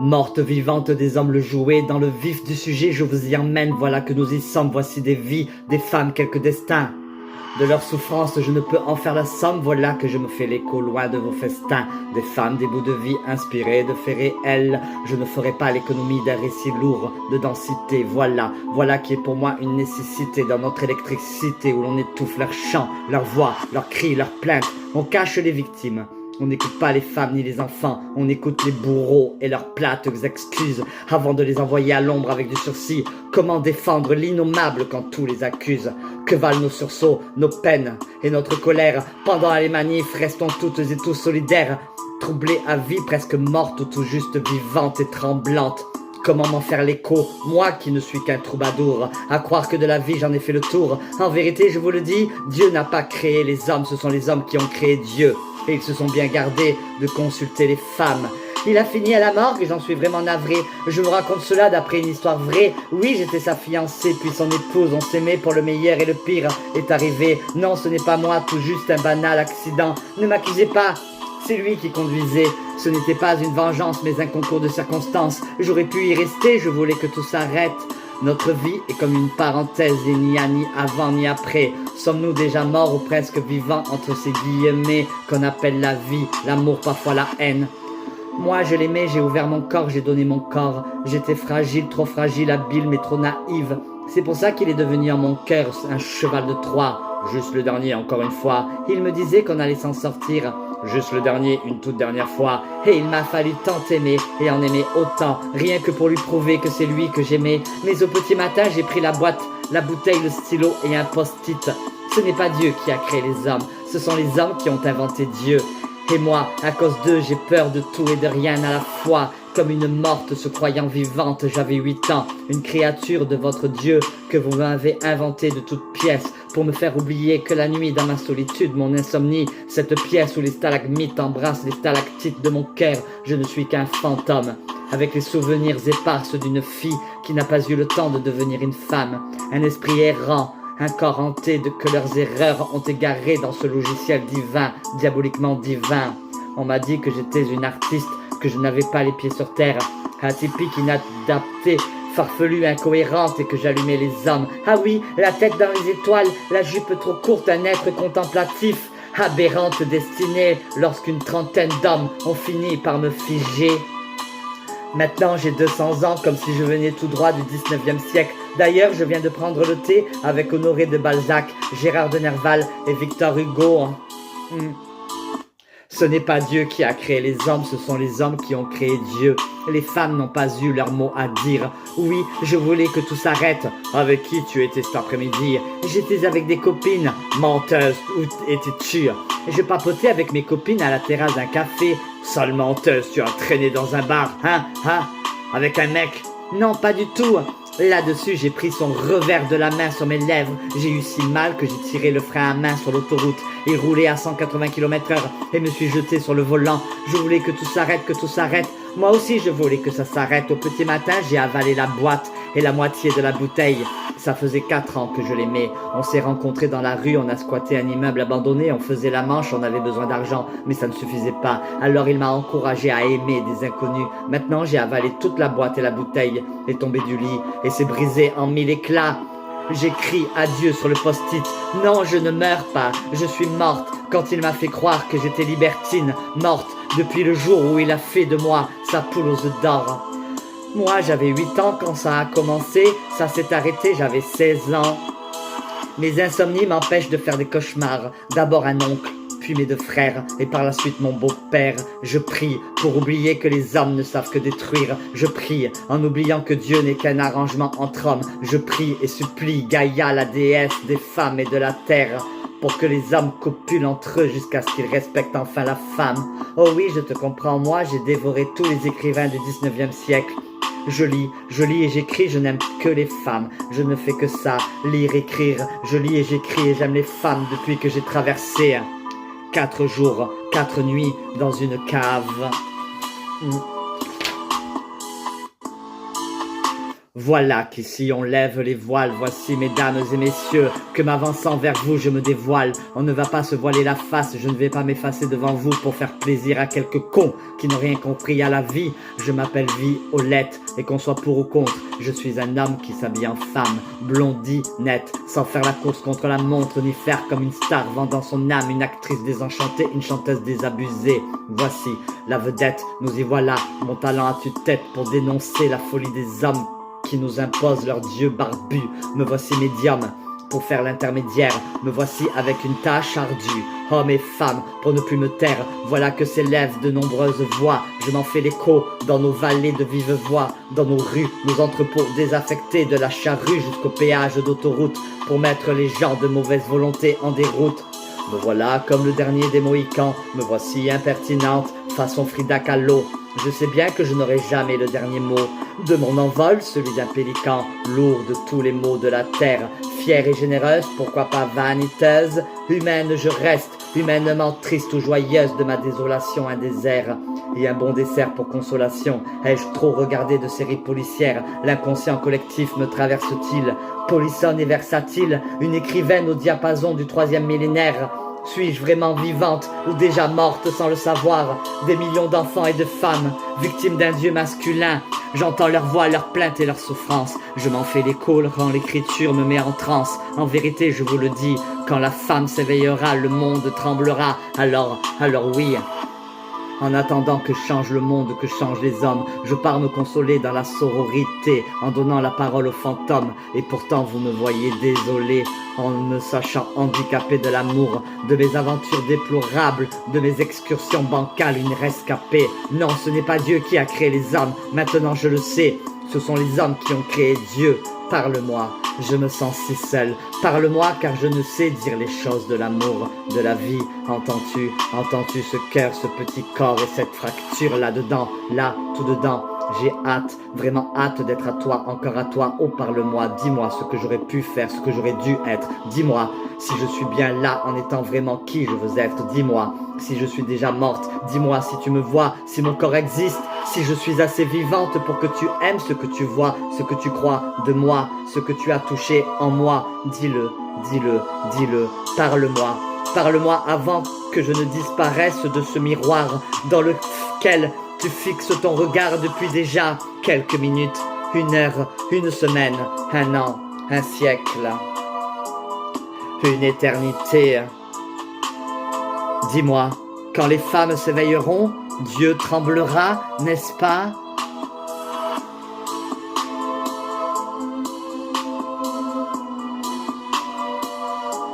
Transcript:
Morte vivante des hommes le jouet, dans le vif du sujet je vous y emmène, voilà que nous y sommes, voici des vies, des femmes, quelques destins. De leur souffrance je ne peux en faire la somme, voilà que je me fais l'écho loin de vos festins. Des femmes, des bouts de vie inspirés de faits réels, je ne ferai pas l'économie d'un récit lourd de densité, voilà qui est pour moi une nécessité dans notre électricité où l'on étouffe leurs chants, leurs voix, leurs cris, leurs plaintes, on cache les victimes. On n'écoute pas les femmes ni les enfants, on écoute les bourreaux et leurs plates excuses avant de les envoyer à l'ombre avec du sursis. Comment défendre l'innommable quand tout les accuse? Que valent nos sursauts, nos peines et notre colère? Pendant les manifs, restons toutes et tous solidaires, troublées à vie, presque mortes ou tout juste vivantes et tremblantes. Comment m'en faire l'écho, moi qui ne suis qu'un troubadour, à croire que de la vie j'en ai fait le tour. En vérité, je vous le dis, Dieu n'a pas créé les hommes, ce sont les hommes qui ont créé Dieu. Et ils se sont bien gardés de consulter les femmes. Il a fini à la morgue et j'en suis vraiment navré. Je vous raconte cela d'après une histoire vraie. Oui, j'étais sa fiancée, puis son épouse. On s'aimait pour le meilleur et le pire est arrivé. Non, ce n'est pas moi, tout juste un banal accident. Ne m'accusez pas, c'est lui qui conduisait. Ce n'était pas une vengeance, mais un concours de circonstances. J'aurais pu y rester, je voulais que tout s'arrête. Notre vie est comme une parenthèse, il n'y a ni avant ni après. Sommes-nous déjà morts ou presque vivants entre ces guillemets qu'on appelle la vie, l'amour, parfois la haine? Moi je l'aimais, j'ai ouvert mon corps, j'ai donné mon corps. J'étais fragile, trop fragile, habile mais trop naïve. C'est pour ça qu'il est devenu en mon cœur un cheval de Troie. Juste le dernier, encore une fois. Il me disait qu'on allait s'en sortir. Juste le dernier, une toute dernière fois. Et il m'a fallu tant aimer et en aimer autant, rien que pour lui prouver que c'est lui que j'aimais. Mais au petit matin, j'ai pris la boîte, la bouteille, le stylo et un post-it. Ce n'est pas Dieu qui a créé les hommes, ce sont les hommes qui ont inventé Dieu. Et moi, à cause d'eux, j'ai peur de tout et de rien à la fois. Comme une morte se croyant vivante, j'avais 8 ans, une créature de votre Dieu que vous m'avez inventée de toutes pièces pour me faire oublier que la nuit dans ma solitude, mon insomnie, cette pièce où les stalagmites embrassent les stalactites de mon cœur, je ne suis qu'un fantôme, avec les souvenirs éparses d'une fille qui n'a pas eu le temps de devenir une femme, un esprit errant, un corps hanté de que leurs erreurs ont égaré dans ce logiciel divin, diaboliquement divin. On m'a dit que j'étais une artiste, que je n'avais pas les pieds sur terre, atypique, inadaptée, farfelue, incohérente et que j'allumais les hommes. Ah oui, la tête dans les étoiles, la jupe trop courte, un être contemplatif, aberrante destinée lorsqu'une trentaine d'hommes ont fini par me figer. Maintenant j'ai 200 ans comme si je venais tout droit du 19e siècle. D'ailleurs je viens de prendre le thé avec Honoré de Balzac, Gérard de Nerval et Victor Hugo. Ce n'est pas Dieu qui a créé les hommes, ce sont les hommes qui ont créé Dieu. Les femmes n'ont pas eu leur mot à dire. Oui, je voulais que tout s'arrête. Avec qui tu étais cet après-midi? J'étais avec des copines. Menteuse, où étais-tu? Je papotais avec mes copines à la terrasse d'un café. Sale menteuse, tu as traîné dans un bar, hein? Avec un mec? Non, pas du tout. Là-dessus, j'ai pris son revers de la main sur mes lèvres. J'ai eu si mal que j'ai tiré le frein à main sur l'autoroute et roulé à 180 km/h et me suis jeté sur le volant. Je voulais que tout s'arrête, que tout s'arrête. Moi aussi, je voulais que ça s'arrête. Au petit matin, j'ai avalé la boîte et la moitié de la bouteille. Ça faisait 4 ans que je l'aimais. On s'est rencontrés dans la rue, on a squatté un immeuble abandonné, on faisait la manche, on avait besoin d'argent, mais ça ne suffisait pas. Alors il m'a encouragé à aimer des inconnus. Maintenant j'ai avalé toute la boîte et la bouteille, est tombé du lit et s'est brisé en 1000 éclats. J'écris adieu sur le post-it. Non, je ne meurs pas, je suis morte quand il m'a fait croire que j'étais libertine, morte depuis le jour où il a fait de moi sa poule aux œufs d'or. Moi, j'avais 8 ans quand ça a commencé, ça s'est arrêté, j'avais 16 ans. Mes insomnies m'empêchent de faire des cauchemars. D'abord un oncle, puis mes 2 frères, et par la suite mon beau-père. Je prie pour oublier que les hommes ne savent que détruire. Je prie en oubliant que Dieu n'est qu'un arrangement entre hommes. Je prie et supplie Gaïa, la déesse des femmes et de la terre, pour que les hommes copulent entre eux jusqu'à ce qu'ils respectent enfin la femme. Oh oui, je te comprends, moi j'ai dévoré tous les écrivains du 19e siècle. Je lis et j'écris, je n'aime que les femmes. Je ne fais que ça, lire, écrire. Je lis et j'écris et j'aime les femmes depuis que j'ai traversé 4 jours, 4 nuits dans une cave. Voilà qu'ici on lève les voiles, voici mesdames et messieurs, que m'avançant vers vous je me dévoile. On ne va pas se voiler la face, je ne vais pas m'effacer devant vous pour faire plaisir à quelques cons qui n'ont rien compris à la vie. Je m'appelle Violette, et qu'on soit pour ou contre, je suis un homme qui s'habille en femme, blondie, nette, sans faire la course contre la montre, ni faire comme une star vendant son âme, une actrice désenchantée, une chanteuse désabusée. Voici la vedette, nous y voilà, mon talent à tue-tête pour dénoncer la folie des hommes qui nous imposent leurs dieux barbus. Me voici médium pour faire l'intermédiaire, me voici avec une tâche ardue. Hommes et femmes, pour ne plus me taire, voilà que s'élèvent de nombreuses voix. Je m'en fais l'écho dans nos vallées de vive voix, dans nos rues, nos entrepôts désaffectés, de la charrue jusqu'au péage d'autoroute, pour mettre les gens de mauvaise volonté en déroute. Me voilà comme le dernier des Mohicans, me voici impertinente, façon Frida Kahlo. Je sais bien que je n'aurai jamais le dernier mot de mon envol, celui d'un pélican, lourd de tous les maux de la terre. Fière et généreuse, pourquoi pas vaniteuse, humaine je reste, humainement triste ou joyeuse de ma désolation, un désert et un bon dessert pour consolation. Ai-je trop regardé de séries policières? L'inconscient collectif me traverse-t-il? Polissonne et versatile, une écrivaine au diapason du 3e millénaire. Suis-je vraiment vivante ou déjà morte sans le savoir? Des millions d'enfants et de femmes, victimes d'un dieu masculin. J'entends leurs voix, leurs plaintes et leurs souffrances. Je m'en fais l'écho quand l'écriture me met en transe. En vérité, je vous le dis, quand la femme s'éveillera, le monde tremblera. Alors oui. En attendant que change le monde, que changent les hommes, je pars me consoler dans la sororité, en donnant la parole aux fantômes. Et pourtant vous me voyez désolé, en me sachant handicapé de l'amour, de mes aventures déplorables, de mes excursions bancales, une rescapée. Non, ce n'est pas Dieu qui a créé les hommes, maintenant je le sais, ce sont les hommes qui ont créé Dieu. Parle-moi, je me sens si seul. Parle-moi car je ne sais dire les choses de l'amour, de la vie. Entends-tu ce cœur, ce petit corps et cette fracture là-dedans, là, tout dedans. J'ai hâte, vraiment hâte d'être à toi, encore à toi. Oh, parle-moi, dis-moi ce que j'aurais pu faire, ce que j'aurais dû être. Dis-moi si je suis bien là en étant vraiment qui je veux être. Dis-moi si je suis déjà morte. Dis-moi si tu me vois, si mon corps existe, si je suis assez vivante pour que tu aimes ce que tu vois, ce que tu crois de moi, ce que tu as touché en moi. Dis-le, dis-le, dis-le, parle-moi. Parle-moi avant que je ne disparaisse de ce miroir dans lequel tu fixes ton regard depuis déjà quelques minutes, une heure, une semaine, un an, un siècle, une éternité. Dis-moi, quand les femmes s'éveilleront, Dieu tremblera, n'est-ce pas ?